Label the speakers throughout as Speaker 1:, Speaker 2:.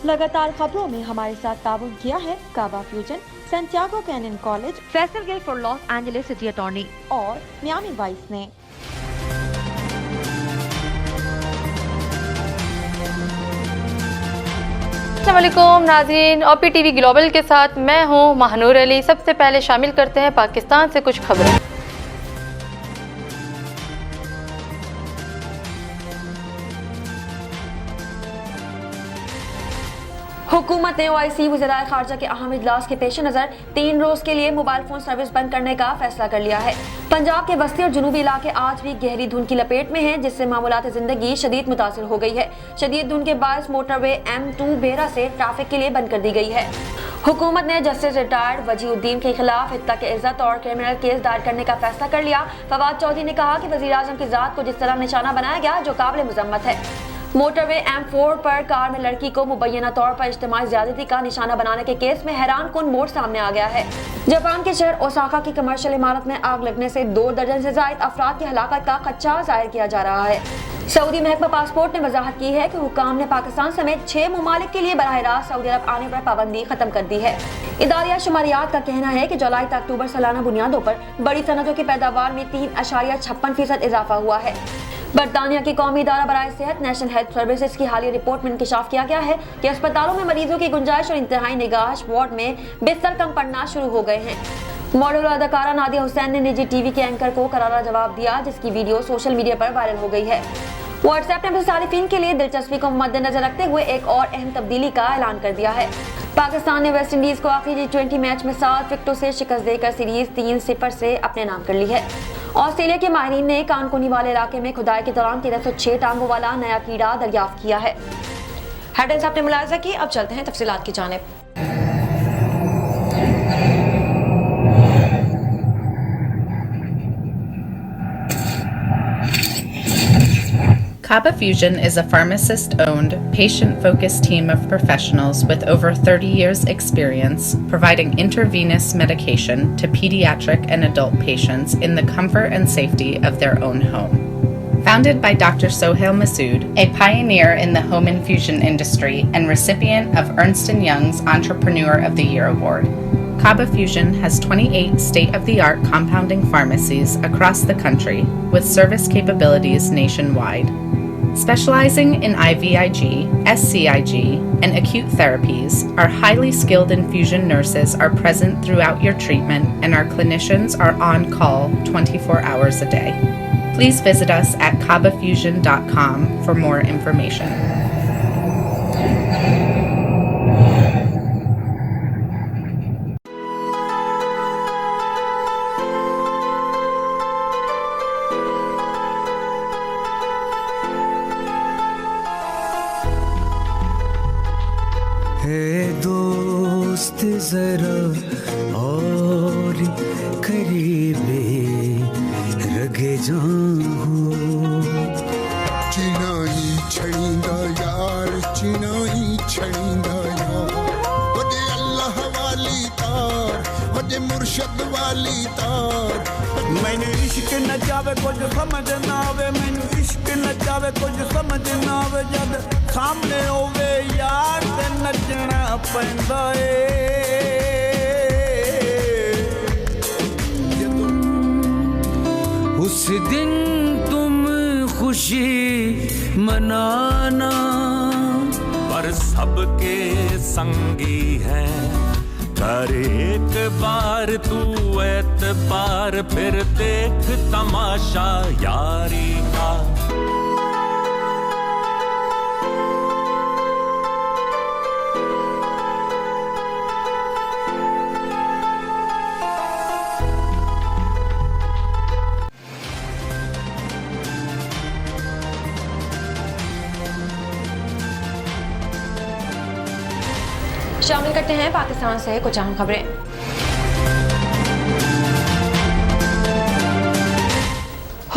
Speaker 1: लगातार खबरों में हमारे साथ ताउन किया है काबा fusion, Santiago Canyon College, Faisal Gill for Los Angeles city attorney और मियामी वाइस ने।
Speaker 2: अस्सलामुअलैकुम नाज़रीन, OPTV ग्लोबल के साथ मैं हूँ महानूर अली। सबसे पहले शामिल करते हैं पाकिस्तान से कुछ खबरें।
Speaker 3: हुकूमत ने OIC वज़ीराए खारजा के अहम इजलास के पेश नज़र 3 रोज़ के लिए मोबाइल फ़ोन सर्विस बंद करने का फैसला कर लिया है। पंजाब के वस्ती और जनूबी इलाके आज भी गहरी धुंध की लपेट में हैं, जिससे मामूलात ज़िंदगी शदीद मुतासिर हो गई है। शदीद धुंध के बायस मोटरवे M2 बेरा से ट्रैफिक के लिए बंद कर दी गई है। हुकूमत ने जस्टिस रिटायर्ड वजीउद्दीन के खिलाफ हित्ता के इज्जत और क्रिमिनल केस दायर करने का फैसला कर लिया। फवाद चौधरी ने कहा कि वज़ीर आज़म की ज़ात को जिस तरह निशाना बनाया गया, जो काबिल मुज़म्मत है। मोटरवे M4 पर कार में लड़की को मुबैना तौर पर इज्तिमाई ज़्यादती का निशाना बनाने के केस में हैरान कुन मोड़ सामने आ गया है। जापान के शहर ओसाका की कमर्शियल इमारत में आग लगने से 2 दर्जन से ज़ायद अफराद की हलाकत का खदशा जाहिर किया जा रहा है। सऊदी महकमा पासपोर्ट ने वजाहत की है कि हुकाम ने पाकिस्तान समेत 6 ममालिक के लिए बराह रास्त सऊदी अरब आने पर पाबंदी खत्म कर दी है। इदारिया शुमारियात का कहना है कि जुलाई से अक्टूबर सालाना बुनियादों पर बड़ी सनतों की पैदावार में 3.56% इजाफा हुआ है। बरतानिया की कौमी इदारा बराए सेहत नेशनल हेल्थ सर्विसेज की हालिया रिपोर्ट में इंकशाफ किया गया है कि अस्पतालों में मरीजों की गुंजाइश और इंतहाई निगाह वार्ड में बिस्तर कम पड़ना शुरू हो गए हैं। मॉडल और अदाकारा नादिया हुसैन ने निजी टीवी के एंकर को करारा जवाब दिया, जिसकी वीडियो सोशल मीडिया पर वायरल हो गई है। व्हाट्सएप ने अपने सारिफिन के लिए दिलचस्पी को मद्देनजर रखते हुए एक और अहम तब्दीली का ऐलान कर दिया है। पाकिस्तान ने वेस्ट इंडीज को आखिरी T20 मैच में 7 विकेटों से शिकस्त देकर सीरीज 3-0 से अपने नाम कर ली है। ऑस्ट्रेलिया के माहिरीन ने कानकुनी वाले इलाके में खुदाई के दौरान 1306 टांगों वाला नया कीड़ा दरियाफ्त किया है। हेडलाइंस आपने मुलाहिजा की, अब चलते हैं तफसीलात की जानिब।
Speaker 4: Kaba Fusion is a pharmacist-owned, patient-focused team of professionals with over 30 years' experience providing intravenous medication to pediatric and adult patients in the comfort and safety of their own home. Founded by Dr. Sohail Masood, a pioneer in the home infusion industry and recipient of Ernst & Young's Entrepreneur of the Year award, Kaba Fusion has 28 state-of-the-art compounding pharmacies across the country with service capabilities nationwide. Specializing in IVIG, SCIG, and acute therapies, our highly skilled infusion nurses are present throughout your treatment and our clinicians are on call 24 hours a day. Please visit us at kabafusion.com for more information.
Speaker 5: दोस्त जरा और करीबे रगे जाऊं चिनाई छड़ींदा यार चिनाई छड़ींदा यार वजे अल्लाह वाली तार वजे मुर्शद वाली तार मैंने इश्क न जावे कुछ समझ ना आवे मैंने इश्क न जावे कुछ समझ ना आवे जब सामने होवे यार ते नचना पैंदा उस दिन तुम खुशी मनाना
Speaker 6: पर सबके संगी है कर एक बार तू एतबार फिर देख तमाशा यारी का
Speaker 3: शामिल करते हैं पाकिस्तान से कुछ अहम खबरें।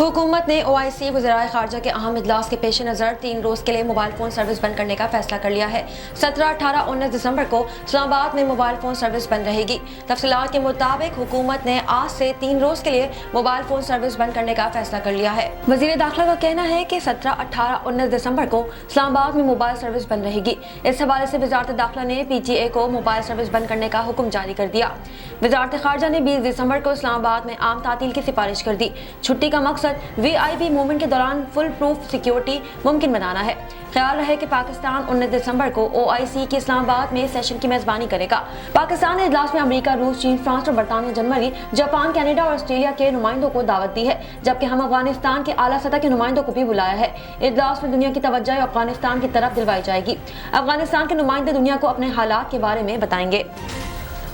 Speaker 3: हुकूमत ने OIC वज़ीर ख़ारजा के अहम इजलास के पेश नज़र 3 रोज़ के लिए मोबाइल फ़ोन सर्विस बंद करने का फैसला कर लिया है। 17, 18, 19 दिसंबर को इस्लामाबाद में मोबाइल फ़ोन सर्विस बंद रहेगी। तफसीलात के मुताबिक हुकूमत ने आज से 3 रोज़ के लिए मोबाइल फ़ोन सर्विस बंद करने का फैसला कर लिया है। वज़ीर दाखिला का कहना है कि 17, 18, 19 दिसंबर को इस्लामाबाद में मोबाइल सर्विस बंद रहेगी। इस हवाले से वज़ारत दाखिला ने PTA को मोबाइल सर्विस बंद करने का हुक्म जारी कर दिया। वज़ारत ख़ारजा ने 20 दिसंबर को इस्लामाबाद में आम तातील की सिफारिश कर दी। छुट्टी का मकसद VIP मूवमेंट के दौरान फुल प्रूफ सिक्योरिटी मुमकिन बनाना है। ख्याल रहे कि पाकिस्तान 19 दिसंबर को OIC के इस्लामाबाद में सेशन की मेजबानी करेगा। पाकिस्तान ने इजलास में अमेरिका, रूस, चीन, फ्रांस और बरतानिया, जर्मनी, जापान, कनाडा और ऑस्ट्रेलिया के नुमाइंदों को दावत दी है, जबकि हम अफगानिस्तान के आला सतह के नुमाइंदों को भी बुलाया है। इजलास में दुनिया की तवज्जो अफगानिस्तान की तरफ दिलवाई जाएगी। अफगानिस्तान के नुमाइंदे दुनिया को अपने हालात के बारे में बताएंगे।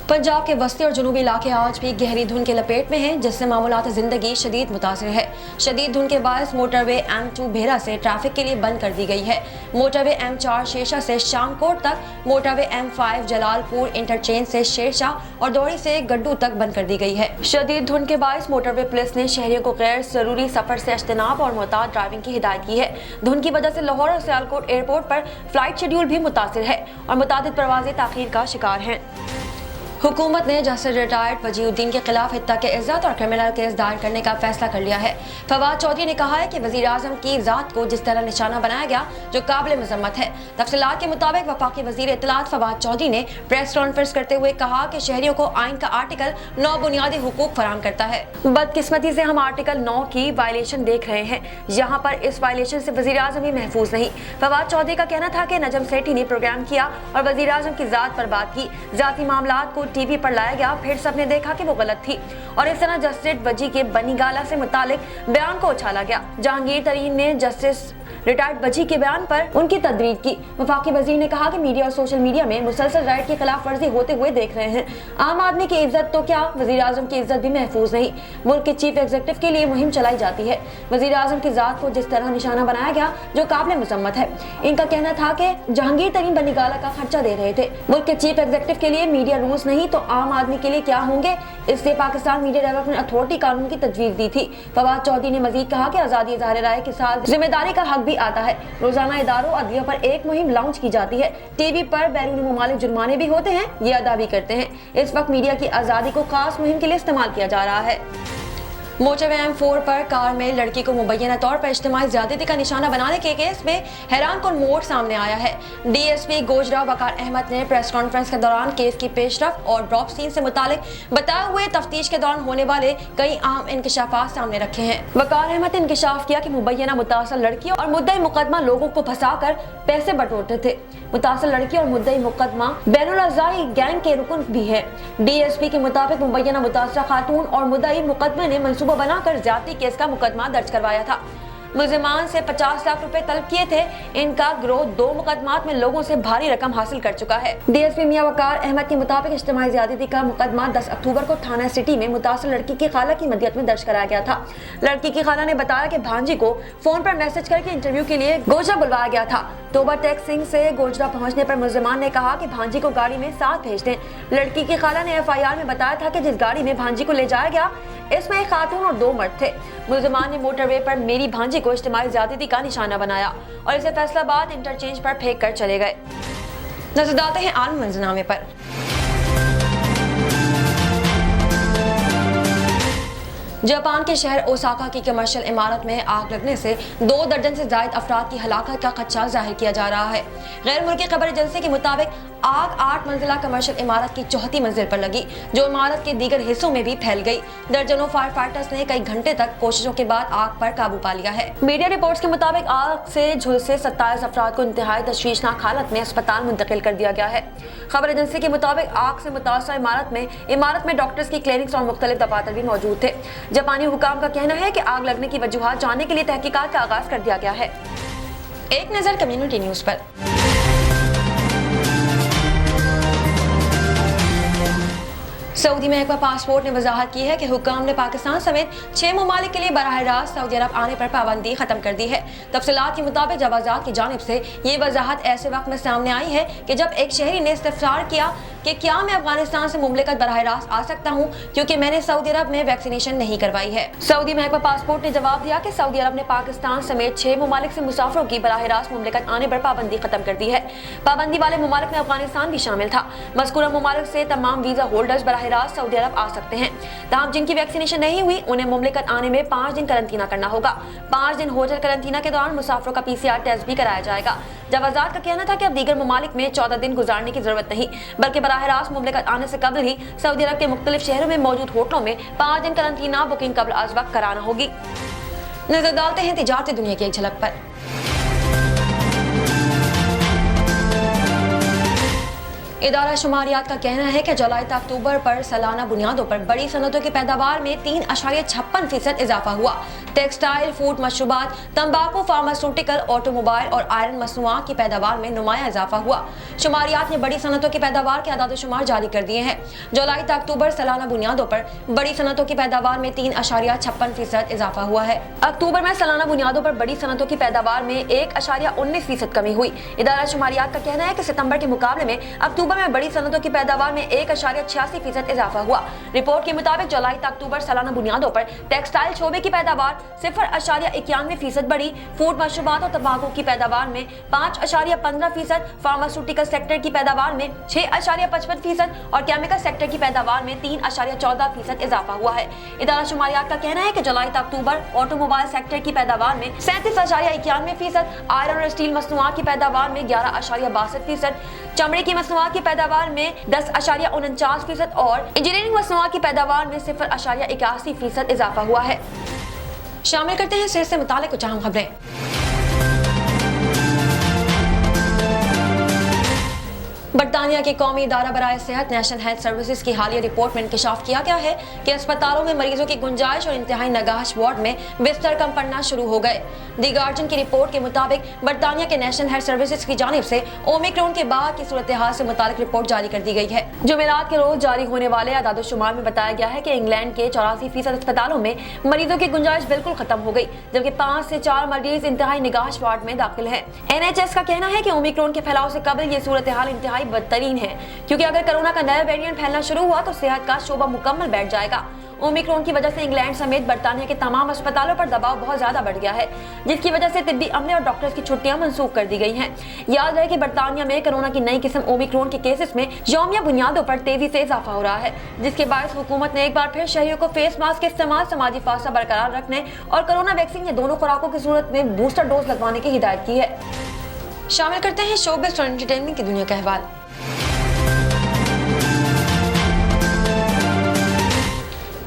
Speaker 3: पंजाब के वस्ती और जुनूबी इलाके आज भी गहरी धुंध के लपेट में हैं, जिससे मामूलात ज़िंदगी शदीद मुतासिर है। शदीद धुंध के बायस मोटरवे M2 भेरा से ट्रैफिक के लिए बंद कर दी गई है। मोटरवे M4 शेरशाह से शामकोट तक, मोटरवे M5 जलालपुर इंटरचेंज से शेरशाह और दौड़ी से गड्डू तक बंद कर दी गई है। शदीद धुंध के बायस मोटरवे पुलिस ने शहरियों को गैर जरूरी सफर से इज्तनाब और मोहतात ड्राइविंग की हिदायत की है। धुंध की वजह से लाहौर और सियालकोट एयरपोर्ट पर फ्लाइट शेड्यूल भी मुतासिर है और मुतादिद परवाजें ताखीर का शिकार हैं। हुकूमत ने जस्टिस रिटायर्ड वजीउद्दीन के खिलाफ हित्ता के इज्जत और क्रिमिनल केस दायर करने का फैसला कर लिया है। फवाद चौधरी ने कहा है कि वजीर आजम की ज़ात को जिस तरह निशाना बनाया गया जो काबिल मजम्मत है। तफसीलात के मुताबिक वफाकी वजीर इत्तलात फवाद चौधरी ने प्रेस कॉन्फ्रेंस करते हुए कहा कि शहरियों को आइन का आर्टिकल 9 बुनियादी हुकूक फराहम करता है। बदकिस्मती से हम आर्टिकल 9 की वायलेशन देख रहे हैं। यहाँ पर इस वायलेशन से वजीर आजम ही महफूज नहीं। फवाद चौधरी का कहना था कि नजम सेठी ने प्रोग्राम किया और वजीर आजम की ज़ात पर बात की। ज़ाती मामलात को TV पर लाया गया, फिर सबने देखा कि वो गलत थी और इस तरह जस्टिस वजी के बनी गाला से मुतालिक बयान को उछाला गया। जहांगीर तरीन ने जस्टिस रिटायर्ड वजी के बयान पर उनकी तदरीक की। वफाकी वजीर ने कहा कि मीडिया और सोशल मीडिया में मुसलसल राइट की खिलाफ वर्जी होते हुए देख रहे हैं। आम आदमी की इज्जत तो क्या, वजीर आजम की इज्जत भी महफूज नहीं। मुल्क के चीफ एग्जीक्यूटिव के लिए मुहिम चलाई जाती है। वजीर आजम की जात को जिस तरह निशाना बनाया गया जो काबिल मजम्मत है। इनका कहना था कि जहांगीर तरीन बनी गाला का खर्चा दे रहे थे। मुल्क के चीफ एग्जीक्यूटिव के लिए मीडिया रूल्स नहीं तो आम आदमी के लिए क्या होंगे, इसलिए पाकिस्तान मीडिया डेवलपमेंट अथॉरिटी कानून की तजवीज दी थी। फवाद चौधरी ने मजीद कहा कि आज़ादी इज़हार राय के साथ जिम्मेदारी का हक भी आता है। रोजाना इदारों अदलिया पर एक मुहिम लॉन्च की जाती है। TV पर बैरून मुमालिक जुर्माने भी होते हैं, ये अदा भी करते हैं। इस वक्त मीडिया की आज़ादी को खास मुहिम के लिए इस्तेमाल किया जा रहा है। मोटरवे M4 पर कार में लड़की को मुबैना तौर पर इज्तिमाई ज़्यादती का निशाना बनाने के केस में हैरानकुन मोड़ सामने आया है। DSP गोजरा वकार अहमद ने प्रेस कॉन्फ्रेंस के दौरान केस की पेशरफ्त और ड्रॉप सीन से मुतालिक बताए हुए तफ्तीश के दौरान होने वाले कई अहम इंकशाफात सामने रखे हैं। वकार अहमद ने इंकशाफ किया कि मुबैना मुतासर लड़की और मुद्दई मुकदमा लोगों को फंसाकर पैसे बटोरते थे। मुतासर लड़की और मुद्दई मुकदमा बैनुल-अज़ाई गैंग के रुकन भी है। DSP के मुताबिक मुबैना मुतासरा खातून और मुद्दई मुकदमे ने मंसूबा बनाकर ज्यादती केस का मुकदमा दर्ज करवाया था। मुलजिमान से 50 लाख रुपए तलब किए थे। इनका गिरोह 2 मुकदमात में लोगों से भारी रकम हासिल कर चुका है। DSP मियां वकार अहमद के मुताबिक इज्तिमाई ज़्यादती का मुकदमा 10 अक्टूबर को थाना सिटी में मुतासर लड़की की खाला की मदद में दर्ज कराया गया था। लड़की की खाला ने बताया कि भांजी को फोन पर मैसेज करके इंटरव्यू के लिए गोजरा बुलवाया गया था। तोबा टेक सिंह से गोजरा पहुंचने पर मुलजिमान ने कहा कि भांजी को गाड़ी में साथ भेज दें। लड़की की खाला ने FIR में बताया था कि जिस गाड़ी में भांजी को ले जाया गया इसमें एक खातून और 2 मर्द थे। मुलजिमान ने मोटरवे पर मेरी भांजी को इज्तिमाई ज़्यादती का निशाना बनाया और इसे फैसलाबाद इंटरचेंज पर फेंक कर चले गए। नजर डालते हैं आलमी मंजरनामे पर। जापान के शहर ओसाका की कमर्शियल इमारत में आग लगने से 2 दर्जन से ज्यादा अफराद की हलाकत का खदशा जाहिर किया जा रहा है। गैर मुल्की खबर एजेंसी के मुताबिक आग 8 मंजिला कमर्शियल इमारत की 4थी मंजिल पर लगी, जो इमारत के दीगर हिस्सों में भी फैल गई। दर्जनों फायर फाइटर्स ने कई घंटे तक कोशिशों के बाद आग पर काबू पा लिया है। मीडिया रिपोर्ट्स के मुताबिक आग से झुलसे 27 अफराद को इंतहाई तशवीशनाक हालत में अस्पताल मुंतकिल कर दिया गया है। खबर एजेंसी के मुताबिक आग से मुतासरा इमारत में डॉक्टर्स की क्लिनिक्स और मुख्तलिफ दफातर भी मौजूद थे। जापानी हुकाम का कहना है कि आग लगने की वजूहात जानने के लिए तहकीकात का आगाज कर दिया गया है। एक नजर कम्युनिटी न्यूज पर। सऊदी महकमा पासपोर्ट ने वजाहत की है कि हुक्म ने पाकिस्तान समेत 6 ममालिक के लिए बराह रास्त सऊदी अरब आने पर पाबंदी खत्म कर दी है। तफसीलात के मुताबिक जवाजात की जानिब से ये वजाहत ऐसे वक्त में सामने आई है कि जब एक शहरी ने इस्तफसार किया कि क्या मैं अफगानिस्तान से मुमलिकत बराह रास्त आ सकता हूँ क्योंकि मैंने सऊदी अरब में वैक्सीनेशन नहीं करवाई है। सऊदी महकमा पासपोर्ट ने जवाब दिया कि सऊदी अरब ने पाकिस्तान समेत 6 ममालिक से मुसाफिरों की बराह रास्त मुमलिकत आने पर पाबंदी खत्म कर दी है। पाबंदी वाले ममालिक में अफगानिस्तान भी शामिल था। मज़कूरा ममालिक से तमाम वीजा होल्डर्स बराह रास्त सऊदी अरब आ सकते हैं। तमाम जिनकी वैक्सीनेशन नहीं हुई उन्हें मुमलिकत आने में 5 दिन करंतना करना होगा। 5 दिन होटल करंतना के दौरान मुसाफिरों का PCR टेस्ट भी कराया जाएगा। जवाजात का कहना था कि अब दीगर ममालिक में 14 दिन गुजारने की जरूरत नहीं बल्कि बराह रास्त मुमलिकत आने से कबल ही सऊदी अरब के मुख्तलिफ शहरों में मौजूद होटलों में 5 दिन करंतना बुकिंग कबल अज वक्त कराना होगी। नजर डालते हैं तिजारती दुनिया की एक झलक पर। इदारा शुमारियात का कहना है कि जुलाई से अक्टूबर पर सालाना बुनियादों पर बड़ी सनतों की पैदावार में 3.56% इजाफा हुआ। टेक्सटाइल, फूड मशरूबात, तंबाकू, फार्मास्यूटिकल, ऑटोमोबाइल और आयरन मसनूआत की पैदावार में नुमाया इजाफा हुआ। शुमारियात ने बड़ी सनतों की पैदावार के आदाद शुमार जारी कर दिए हैं। जुलाई से अक्टूबर सालाना बुनियादों पर बड़ी सनतों की पैदावार में 3.56% इजाफा हुआ है। अक्टूबर में सालाना बुनियादों पर बड़ी सनतों की पैदावार में 1.19% कमी हुई। इदारा शुमारियात का कहना है कि सितंबर के मुकाबले में अक्टूबर में बड़ी सनतों की पैदावार में 1.86% इजाफा हुआ। रिपोर्ट के मुताबिक जुलाई से अक्टूबर सालाना बुनियादों पर टेक्सटाइल शोबे की पैदावार 0.91% बढ़ी। फूड मशरूबात और तंबाकू की पैदावार में 5.15%, फार्मास्यूटिकल सेक्टर की पैदावार में 6.55% और केमिकल सेक्टर की पैदावार में 3.14% इजाफा हुआ है। इदारा शुमारियात का कहना है कि जुलाई से अक्टूबर ऑटोमोबाइल सेक्टर की पैदावार में 37.91%, आयरन और स्टील मसनूआत की पैदावार में 11.62%, चमड़े की मसनूआत की पैदावार में 10.49% और इंजीनियरिंग मसनूआत की पैदावार में 0.81% इजाफा हुआ है। शामिल करते हैं सेहत से मुताल्लिक कुछ अहम खबरें। बरतानिया के कौमी इदारा बराए सेहत नेशनल हेल्थ सर्विसेज की हालिया रिपोर्ट में इंकशाफ किया गया है कि अस्पतालों में मरीजों की गुंजाइश और इंतहाई नगाश वार्ड में बिस्तर कम पड़ना शुरू हो गए। दी गार्जियन की रिपोर्ट के मुताबिक बरतानिया के नेशनल हेल्थ सर्विसेज की जानिब से ओमिक्रॉन के बाद की सूरत हाल से मुतालिक रिपोर्ट जारी कर दी गई है। जुमेरात के रोज जारी होने वाले आदाद शुमार में बताया गया है कि इंग्लैंड के 84% अस्पतालों में मरीजों की गुंजाइश बिल्कुल खत्म हो गई, जबकि 5 से 4 मरीज इंतहाई निगाश वार्ड में दाखिल है। NHS का कहना है कि ओमिक्रॉन के फैलाव से कबल ये सूरत हाल इंतहाई बदतरीन है, क्योंकि अगर कोरोना का नया वेरिएंट फैलना शुरू हुआ तो सेहत का शोबा मुकम्मल बैठ जाएगा। ओमिक्रॉन की वजह से इंग्लैंड समेत बरतानिया के तमाम अस्पतालों पर दबाव बहुत ज्यादा बढ़ गया है, जिसकी वजह से तिब्बी अमले और डॉक्टर्स की छुट्टियां मंसूख कर दी गई हैं। याद रहे कि बरतानिया में कोरोना की नई किस्म ओमिक्रॉन के केसेस में यौमिया बुनियादों पर तेजी से इजाफा हो रहा है, जिसके बायस हुकूमत ने एक बार फिर शहरियों को फेस मास्क के इस्तेमाल, समाजी फासला बरकरार रखने और कोरोना वैक्सीन या दोनों खुराकों की सूरत में बूस्टर डोज लगवाने की हिदायत की है। शामिल करते हैं शोबिज़ और एंटरटेनमेंट की दुनिया का अहवाल।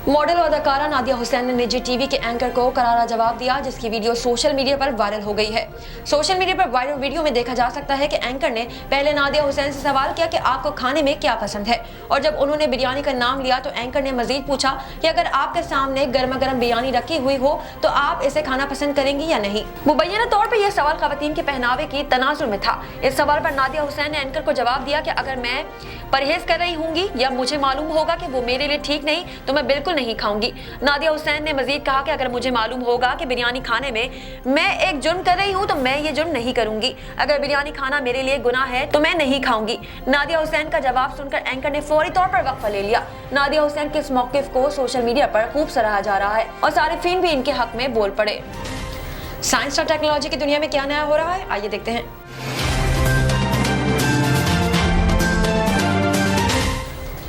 Speaker 3: मॉडल और अदाकारा नादिया हुसैन ने निजी टीवी के एंकर को करारा जवाब दिया, जिसकी वीडियो सोशल मीडिया पर वायरल हो गई है। सोशल मीडिया पर वायरल वीडियो में देखा जा सकता है कि एंकर ने पहले नादिया हुसैन से सवाल किया कि आपको खाने में क्या पसंद है, और जब उन्होंने बिरयानी का नाम लिया तो एंकर ने मजीद पूछा कि अगर आपके सामने गर्मा गर्म बिरयानी रखी हुई हो तो आप इसे खाना पसंद करेंगी या नहीं। मुबैना तौर पर यह सवाल खवातीन के पहनावे की तनाजुर में था। इस सवाल पर नादिया हुसैन ने एंकर को जवाब दिया कि अगर मैं परहेज कर रही होंगी या मुझे मालूम होगा कि वो मेरे लिए ठीक नहीं तो मैं बिल्कुल नहीं खाऊंगी। नादिया हुसैन ने मजीद कहा कि अगर मुझे मालूम होगा कि बिरयानी खाने में मैं एक जुर्म कर रही हूँ तो मैं ये जुर्म नहीं करूंगी। अगर बिरयानी खाना मेरे लिए गुनाह है तो मैं नहीं खाऊंगी। नादिया हुसैन का जवाब सुनकर एंकर ने फौरी तौर पर वक्फा ले लिया। नादिया हुसैन के इस मौकिफ को सोशल मीडिया पर खूब सराहा जा रहा है और सारिफीन भी इनके हक में बोल पड़े। साइंस और टेक्नोलॉजी की दुनिया में क्या नया हो रहा है, आइए देखते हैं।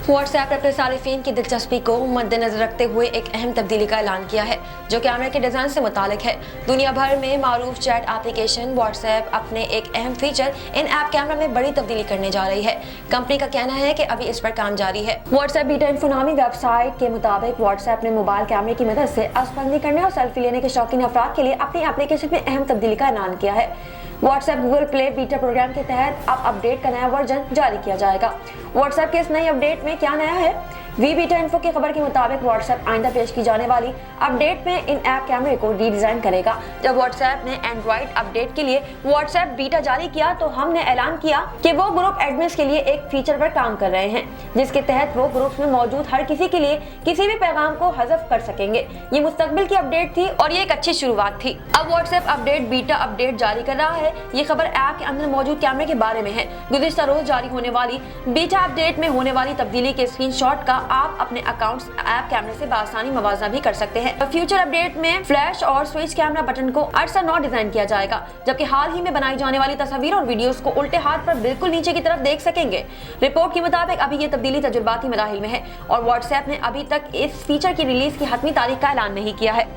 Speaker 3: व्हाट्सएप ने अपने सारिफीन की दिलचस्पी को मद्देनजर रखते हुए एक अहम तब्दीली का ऐलान किया है, जो कैमरे के डिजाइन से मुतालिक है। दुनिया भर में मारूफ चैट एप्लीकेशन व्हाट्सएप अपने एक अहम फीचर इन ऐप कैमरा में बड़ी तब्दीली करने जा रही है। कंपनी का कहना है कि अभी इस पर काम जारी है। व्हाट्सएप बीटा इन्फो नामी वेबसाइट के मुताबिक व्हाट्सएप ने मोबाइल कैमरे की मदद से असबंदी करने और सेल्फी लेने के शौकीन अफराद के लिए अपनी एप्लीकेशन में अहम तब्दीली का ऐलान किया है। WhatsApp Google Play beta program के तहत अब अपडेट का नया वर्जन जारी किया जाएगा। व्हाट्सएप के इस नई अपडेट में क्या नया है, वी बीटा इन्फो की खबर के मुताबिक व्हाट्सएप आइंदा पेश की जाने वाली अपडेट में इन ऐप कैमरे को रीडिजाइन करेगा। जब व्हाट्सएप ने एंड्रॉइड अपडेट के लिए व्हाट्सएप बीटा जारी किया तो हमने ऐलान किया कि वो ग्रुप एडमिन्स के लिए एक फीचर पर काम कर रहे हैं, जिसके तहत वो ग्रुप्स में मौजूद हर किसी के लिए किसी भी पैगाम को हज़फ कर सकेंगे। ये मुस्तकबिल की अपडेट थी और ये एक अच्छी शुरुआत थी। अब व्हाट्सएप अपडेट बीटा अपडेट जारी कर रहा है। ये खबर ऐप के अंदर मौजूद कैमरे के बारे में है। गुज़िश्ता रोज जारी होने वाली बीटा अपडेट में होने वाली तब्दीली के स्क्रीनशॉट का आप अपने अकाउंट्स ऐप कैमरे से बआसानी मवाजना भी कर सकते हैं। फ्यूचर अपडेट में फ्लैश और स्विच कैमरा बटन को अरसा नौ डिजाइन किया जाएगा, जबकि हाल ही में बनाई जाने वाली तस्वीर और वीडियोस को उल्टे हाथ पर बिल्कुल नीचे की तरफ देख सकेंगे। रिपोर्ट के मुताबिक अभी ये तब्दीली तजुर्बाती मराहिल में है और व्हाट्सएप ने अभी तक इस फीचर की रिलीज की हतमी तारीख का ऐलान नहीं किया है।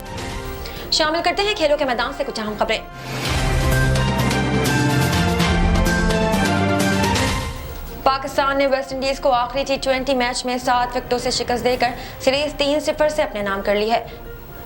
Speaker 3: शामिल करते हैं खेलों के मैदान से कुछ अहम खबरें। पाकिस्तान ने वेस्ट इंडीज को आखिरी T20 मैच में 7 विकेटों से शिकस्त देकर सीरीज 3-0 से अपने नाम कर ली है।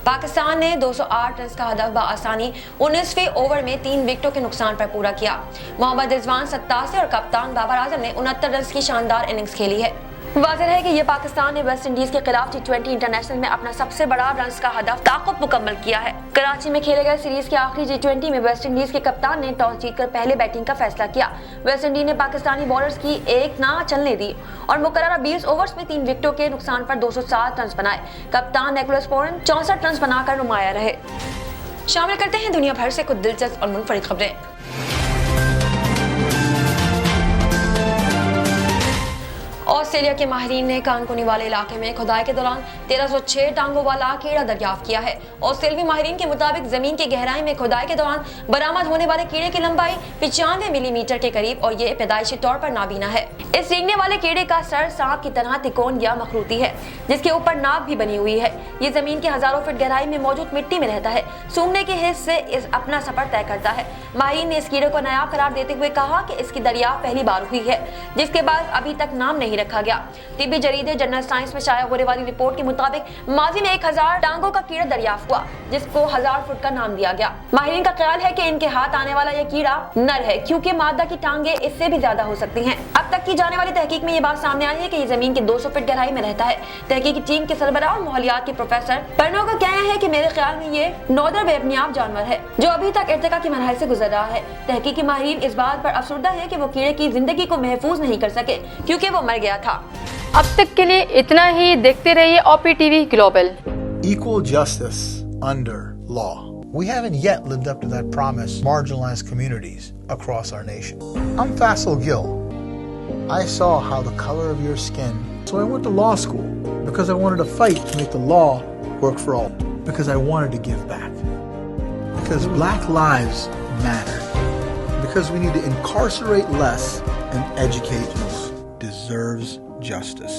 Speaker 3: पाकिस्तान ने 208 रन का हदफ बआसानी 19वें ओवर में 3 विकेटों के नुकसान पर पूरा किया। मोहम्मद रिजवान 87 और कप्तान बाबर आजम ने 69 रन की शानदार इनिंग्स खेली है। वाज़ेह है कि ये पाकिस्तान ने वेस्ट इंडीज के खिलाफ T20 इंटरनेशनल में अपना सबसे बड़ा रन्स का हदफ ताक़ुब मुकम्मल किया है। कराची में खेले गए सीरीज के आखिरी T20 में वेस्ट इंडीज के कप्तान ने टॉस जीतकर पहले बैटिंग का फैसला किया। वेस्ट इंडीज ने पाकिस्तानी बॉलर्स की एक ना चलने दी और मुकर्ररा 20 ओवर्स में 3 विकेटों के नुकसान पर 207 रन बनाए। कप्तान निकोलस पूरन 64 रन बनाकर नुमाया रहे। शामिल करते हैं दुनिया भर से कुछ दिलचस्प और मुनफरिद खबरें। ऑस्ट्रेलिया के माहिरीन ने कानकुनी वाले इलाके में खुदाई के दौरान 1306 टांगों वाला कीड़ा दरियाफ्त किया है। ऑस्ट्रेलियाई माहिरीन के मुताबिक जमीन की गहराई में खुदाई के दौरान बरामद होने वाले कीड़े की लंबाई 95 मिलीमीटर के करीब और ये पैदाइशी तौर पर नाबीना है। इस रेंगने वाले कीड़े का सर सांप की तरह तिकोन या मखरूती है, जिसके ऊपर नाक भी बनी हुई है। ये जमीन के हजारों फीट गहराई में मौजूद मिट्टी में रहता है। सूंघने के हिस्से इस अपना सफर तय करता है। माहिरीन ने इस कीड़े को नायाब करार देते हुए कहा कि इसकी दरियाफ्त पहली बार हुई है, जिसके बाद अभी तक नाम नहीं रखा गया। तिब्बी जरीदे जनरल साइंस में शाया होने वाली रिपोर्ट के मुताबिक माजी में 1000 टांगों का कीड़ा दरियाफ्त हुआ, जिसको 1000 फुट का नाम दिया गया। माहिरीन का ख्याल है कि इनके हाथ आने वाला यह कीड़ा नर है, क्योंकि मादा की टांगे इससे भी ज्यादा हो सकती हैं। अब तक की जाने वाली तहकीक में ये बात सामने आई है कि ये जमीन के 200 फीट गहराई में रहता है। तहकीकी टीम के सरबराह और माहौलियात के प्रोफेसर पर्नो का कहना है कि मेरे ख्याल में ये नौदर बेबनियाब जानवर है जो अभी तक इर्तिका की मरहल से गुजर रहा है। तहकीकी माहिरीन इस बात पर अफसरदा है कि वो कीड़े की जिंदगी को महफूज नहीं कर सके, क्योंकि वो मर गया था।
Speaker 2: अब तक के लिए इतना ही। देखते रहिए OPTV global.
Speaker 7: Equal justice under law. We haven't yet lived up to that promise, marginalized communities across our nation. I'm Faisal Gill. I saw how the color of your skin, so I went to law school because I wanted to fight to make the law work for all, because I wanted to give back, because black lives matter, because we need to incarcerate less and educate more. Deserves justice.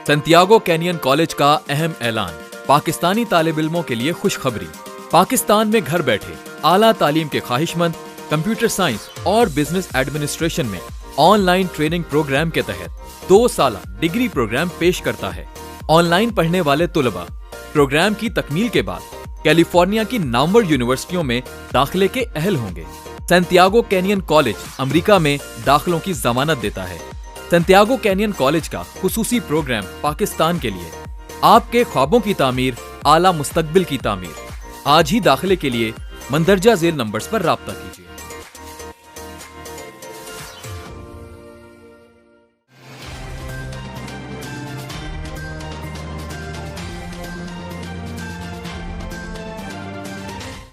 Speaker 8: Santiago canyon college का अहम ऐलान। पाकिस्तानी तालिब इल्मों के लिए खुशखबरी। पाकिस्तान में घर बैठे आला तालीम के ख्वाहिशमंद कंप्यूटर साइंस और बिजनेस एडमिनिस्ट्रेशन में ऑनलाइन ट्रेनिंग प्रोग्राम के तहत 2 साला डिग्री प्रोग्राम पेश करता है। ऑनलाइन पढ़ने वाले तुलबा प्रोग्राम की तकमील के बाद कैलिफोर्निया की नामवर यूनिवर्सिटियों में दाखिले के अहल होंगे। सैंटियागो कैनियन कॉलेज अमेरिका में दाखिलों की जमानत देता है। सैंटियागो कैनियन कॉलेज का खुसूसी प्रोग्राम पाकिस्तान के लिए आपके ख्वाबों की तामीर, आला मुस्तकबिल की तामीर। आज ही दाखिले के लिए मंदरजा झेल नंबर्स पर राब्ता कीजिए।